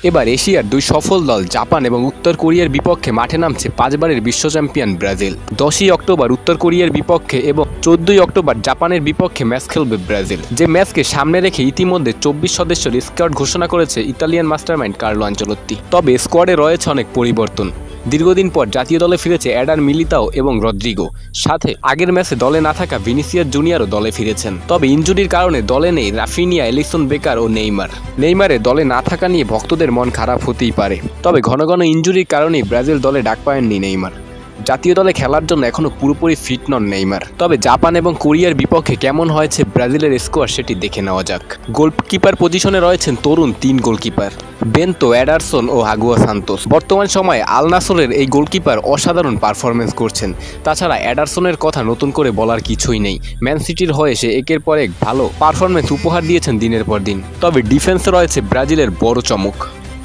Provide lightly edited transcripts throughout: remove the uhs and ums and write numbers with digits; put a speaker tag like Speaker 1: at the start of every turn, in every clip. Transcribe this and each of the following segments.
Speaker 1: এবার এশিয়ার দুই সফল দল জাপান এবং উত্তর কোরিয়ার বিপক্ষে মাঠে নামছে 5 বারের বিশ্ব চ্যাম্পিয়ন ব্রাজিল। 10ই অক্টোবর উত্তর কোরিয়ার বিপক্ষে এবং 14ই অক্টোবর জাপানের বিপক্ষে ম্যাচ খেলবে ব্রাজিল। যে ম্যাচকে সামনে রেখে ইতিমধ্যে 24 সদস্যের স্কোয়াড ঘোষণা করেছে ইতালিয়ান মাস্টারমাইন্ড কার্লো আনচেলত্তি। তবে স্কোয়াডে রয়েছে অনেক পরিবর্তন। দীর্ঘদিন পর জাতীয় দলে ফিরেছে এডার মিলিতাও এবং রদ্রিগো, সাথে আগের ম্যাচে দলে না থাকা ভিনিসিয়াস জুনিয়রও দলে ফিরেছেন। তবে ইনজুরির কারণে দলে নেই রাফিনিয়া, এলিসন বেকার ও নেইমারের দলে না থাকা নিয়ে ভক্তদের মন খারাপ হতেই পারে। তবে ঘন ঘন ইনজুরির কারণেই ব্রাজিল দলে ডাক পায়নি নেইমার। জাতীয় দলে খেলার জন্য এখনও পুরোপুরি ফিট নন নেইমার। তবে জাপান এবং কোরিয়ার বিপক্ষে কেমন হয়েছে ব্রাজিলের স্কোয়াড সেটি দেখে নেওয়া যাক। গোলকিপার পজিশনে রয়েছেন তরুণ 3 গোলকিপার বেনতো, এডারসন ও হাগুয়া সান্তোস। বর্তমান সময়ে আল নাসরের এই গোলকিপার অসাধারণ পারফরমেন্স করছেন। তাছাড়া এডারসনের কথা নতুন করে বলার কিছুই নেই। ম্যান সিটির হয়ে সে একের পর এক ভালো পারফরমেন্স উপহার দিয়েছেন দিনের পর দিন। তবে ডিফেন্সে রয়েছে ব্রাজিলের বড় চমক।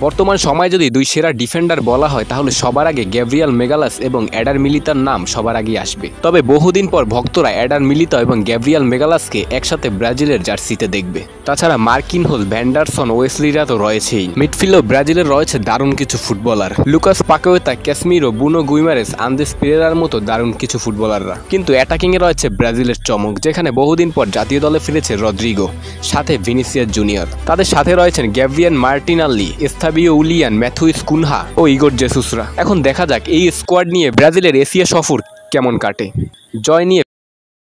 Speaker 1: বর্তমান সময়ে যদি দুই সেরা ডিফেন্ডার বলা হয় তাহলে সবার আগে গ্যাব্রিয়েল মেগালাস এবং এডার মিলিতার নাম সবার আগে আসবে। তবে বহুদিন পর ভক্তরা এডার মিলিতা এবং গ্যাব্রিয়েল মেগালাসকে একসাথে ব্রাজিলের জার্সিতে দেখবে। তাছাড়া মার্কিনহোস, ভ্যান্ডারসন, ওয়েসলিরা তো রয়েছেই। মিডফিল্ডেও ব্রাজিলের রয়েছে দারুণ কিছু ফুটবলার। লুকাস পাকুয়েতা, ক্যাসমিরো, বুনো গুইমারেস, আন্দ্রেস পেরেরার মতো দারুণ কিছু ফুটবলাররা। কিন্তু অ্যাটাকিংয়ে রয়েছে ব্রাজিলের চমক, যেখানে বহুদিন পর জাতীয় দলে ফিরেছে রদ্রিগো, সাথে ভিনিসিয়াস জুনিয়র। তাদের সাথে রয়েছেন গ্যাব্রিয়েল মার্টিনাল্লি, ফাবিও উলিয়ান, ম্যাথুইস কুনহা ও ইগোর জেসুসরা। এখন দেখা যাক এই স্কোয়াড নিয়ে ব্রাজিলের এশিয়া সফর কেমন কাটে। জয় নিয়ে